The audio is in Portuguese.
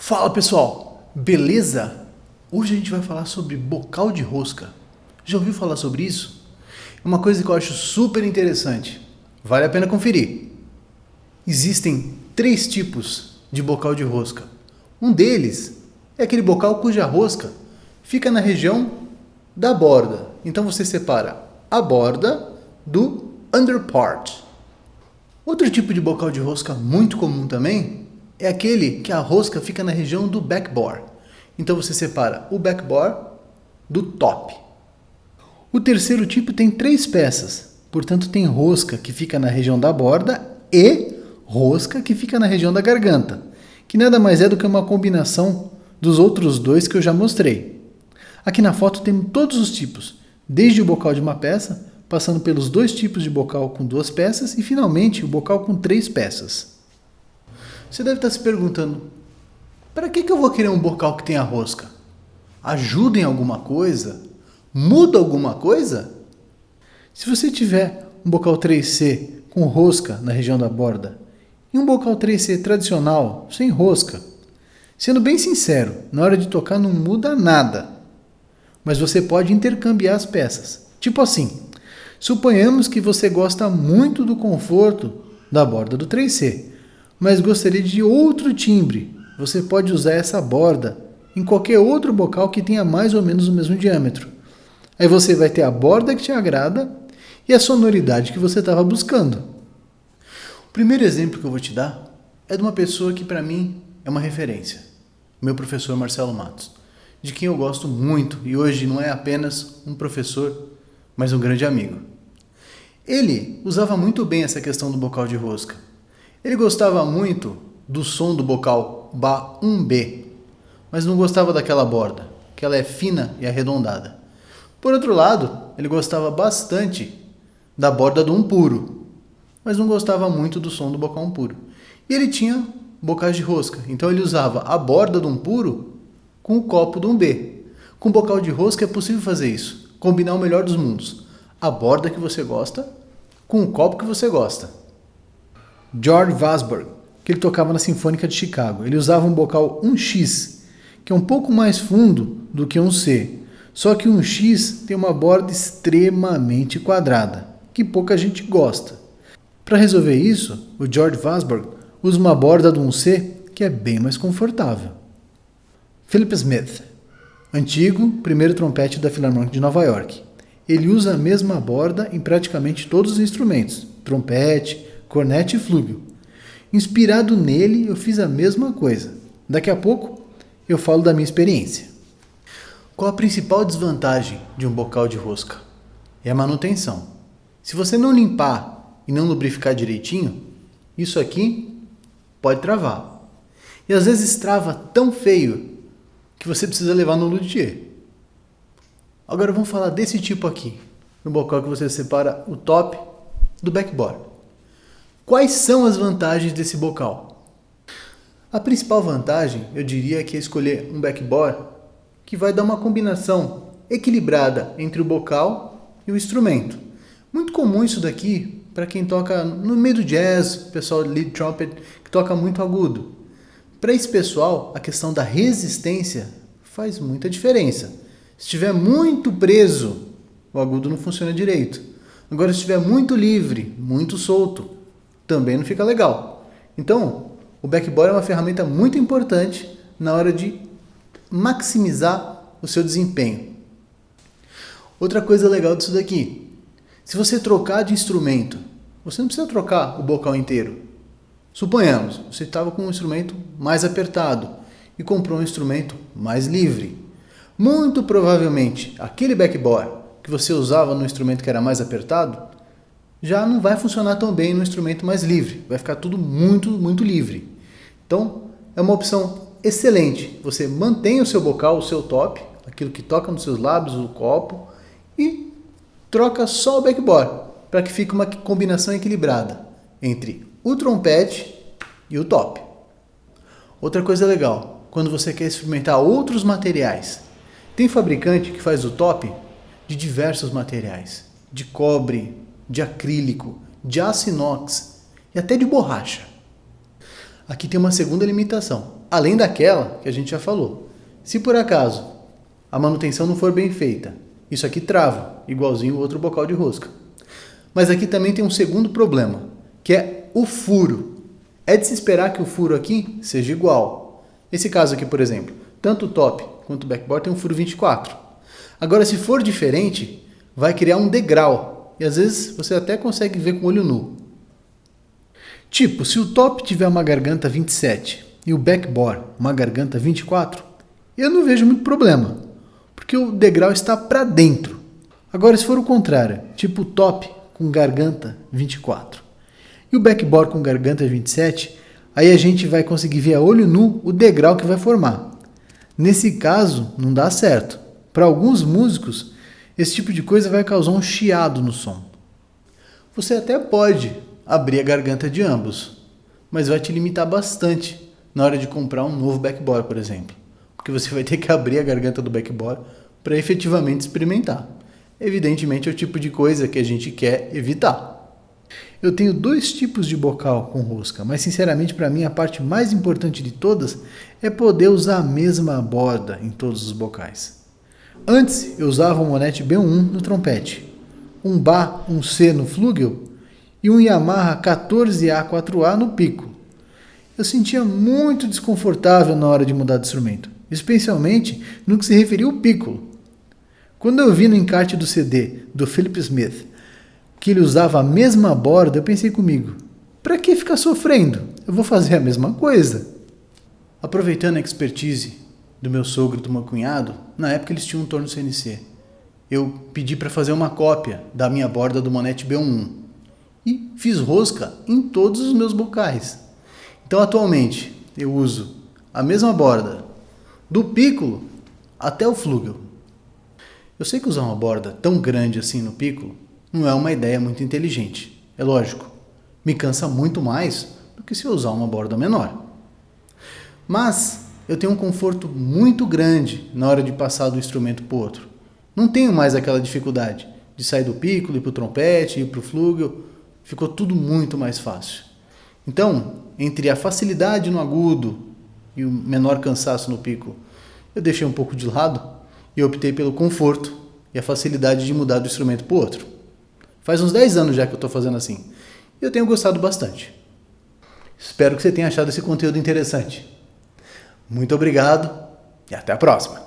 Fala pessoal, beleza? Hoje a gente vai falar sobre bocal de rosca. Já ouviu falar sobre isso? É uma coisa que eu acho super interessante. Vale a pena conferir. Existem 3 tipos de bocal de rosca. Um deles é aquele bocal cuja rosca fica na região da borda. Então você separa a borda do underpart. Outro tipo de bocal de rosca muito comum também é aquele que a rosca fica na região do backbore. Então você separa o backbore do top. O terceiro tipo tem 3 peças, portanto tem rosca que fica na região da borda e rosca que fica na região da garganta, que nada mais é do que uma combinação dos outros 2 que eu já mostrei. Aqui na foto temos todos os tipos, desde o bocal de uma peça, passando pelos 2 tipos de bocal com 2 peças e finalmente o bocal com 3 peças. Você deve estar se perguntando, para que eu vou querer um bocal que tenha rosca? Ajuda em alguma coisa? Muda alguma coisa? Se você tiver um bocal 3C com rosca na região da borda e um bocal 3C tradicional sem rosca, sendo bem sincero, na hora de tocar não muda nada. Mas você pode intercambiar as peças. Tipo assim, suponhamos que você gosta muito do conforto da borda do 3C, mas gostaria de outro timbre. Você pode usar essa borda em qualquer outro bocal que tenha mais ou menos o mesmo diâmetro. Aí você vai ter a borda que te agrada e a sonoridade que você estava buscando. O primeiro exemplo que eu vou te dar é de uma pessoa que para mim é uma referência. Meu professor Marcelo Matos, de quem eu gosto muito e hoje não é apenas um professor, mas um grande amigo. Ele usava muito bem essa questão do bocal de rosca. Ele gostava muito do som do bocal Ba 1B, mas não gostava daquela borda, que ela é fina e arredondada. Por outro lado, ele gostava bastante da borda do 1 puro, mas não gostava muito do som do bocal 1 puro. E ele tinha bocais de rosca, então ele usava a borda do 1 puro com o copo do 1B. Com bocal de rosca é possível fazer isso, combinar o melhor dos mundos. A borda que você gosta com o copo que você gosta. George Wasberg, que ele tocava na Sinfônica de Chicago, ele usava um bocal 1X, que é um pouco mais fundo do que um C, só que um X tem uma borda extremamente quadrada, que pouca gente gosta. Para resolver isso, o George Wasberg usa uma borda de um C que é bem mais confortável. Philip Smith, antigo primeiro trompete da Filarmônica de Nova York. Ele usa a mesma borda em praticamente todos os instrumentos, trompete, cornete e flúgel. Inspirado nele, eu fiz a mesma coisa. Daqui a pouco, eu falo da minha experiência. Qual a principal desvantagem de um bocal de rosca? É a manutenção. Se você não limpar e não lubrificar direitinho, isso aqui pode travar. E às vezes trava tão feio que você precisa levar no luthier. Agora vamos falar desse tipo aqui, no bocal que você separa o top do backbore. Quais são as vantagens desse bocal? A principal vantagem, eu diria, que é escolher um backbore que vai dar uma combinação equilibrada entre o bocal e o instrumento. Muito comum isso daqui para quem toca no meio do jazz, pessoal lead trumpet, que toca muito agudo. Para esse pessoal, a questão da resistência faz muita diferença. Se estiver muito preso, o agudo não funciona direito. Agora, se estiver muito livre, muito solto, também não fica legal. Então, o backbore é uma ferramenta muito importante na hora de maximizar o seu desempenho. Outra coisa legal disso daqui, se você trocar de instrumento, você não precisa trocar o bocal inteiro. Suponhamos, você estava com um instrumento mais apertado e comprou um instrumento mais livre. Muito provavelmente, aquele backbore que você usava no instrumento que era mais apertado, já não vai funcionar tão bem no instrumento mais livre. Vai ficar tudo muito livre. Então, é uma opção excelente. Você mantém o seu bocal, o seu top, aquilo que toca nos seus lábios, o copo, e troca só o backbore, para que fique uma combinação equilibrada entre o trompete e o top. Outra coisa legal, quando você quer experimentar outros materiais, tem fabricante que faz o top de diversos materiais, de cobre, de acrílico, de aço inox e até de borracha. aqui tem uma segunda limitação, além daquela que a gente já falou. Se por acaso a manutenção não for bem feita, isso aqui trava, igualzinho o outro bocal de rosca. Mas aqui também tem um segundo problema, que é o furo. É de se esperar que o furo aqui seja igual. Nesse caso aqui, por exemplo, tanto o top quanto o backbore tem um furo 24. Agora, se for diferente, vai criar um degrau. E às vezes você até consegue ver com o olho nu. Tipo, se o top tiver uma garganta 27 e o backbore uma garganta 24, eu não vejo muito problema, porque o degrau está para dentro. Agora, se for o contrário, tipo o top com garganta 24 e o backbore com garganta 27, aí a gente vai conseguir ver a olho nu o degrau que vai formar. Nesse caso, não dá certo. Para alguns músicos, esse tipo de coisa vai causar um chiado no som. Você até pode abrir a garganta de ambos, mas vai te limitar bastante na hora de comprar um novo backbore, por exemplo. Porque você vai ter que abrir a garganta do backbore para efetivamente experimentar. Evidentemente é o tipo de coisa que a gente quer evitar. Eu tenho 2 tipos de bocal com rosca, mas sinceramente para mim a parte mais importante de todas é poder usar a mesma borda em todos os bocais. Antes eu usava um Monete B1 no trompete, um Ba 1C no flugel e um Yamaha 14A4A no pico. Eu sentia muito desconfortável na hora de mudar de instrumento, especialmente no que se referia ao piccolo. Quando eu vi no encarte do CD do Philip Smith que ele usava a mesma borda, eu pensei comigo, para que ficar sofrendo? Eu vou fazer a mesma coisa. Aproveitando a expertise do meu sogro e do meu cunhado, na época eles tinham um torno CNC. Eu pedi para fazer uma cópia da minha borda do Monete B1 e fiz rosca em todos os meus bocais. Então atualmente eu uso a mesma borda do piccolo até o flugel. Eu sei que usar uma borda tão grande assim no piccolo não é uma ideia muito inteligente. É lógico, me cansa muito mais do que se eu usar uma borda menor. Mas eu tenho um conforto muito grande na hora de passar do instrumento para o outro. Não tenho mais aquela dificuldade de sair do piccolo, ir para o trompete, ir para o flugel. Ficou tudo muito mais fácil. Então, entre a facilidade no agudo e o menor cansaço no piccolo, eu deixei um pouco de lado e optei pelo conforto e a facilidade de mudar do instrumento para o outro. Faz uns 10 anos já que eu estou fazendo assim. E eu tenho gostado bastante. Espero que você tenha achado esse conteúdo interessante. Muito obrigado e até a próxima.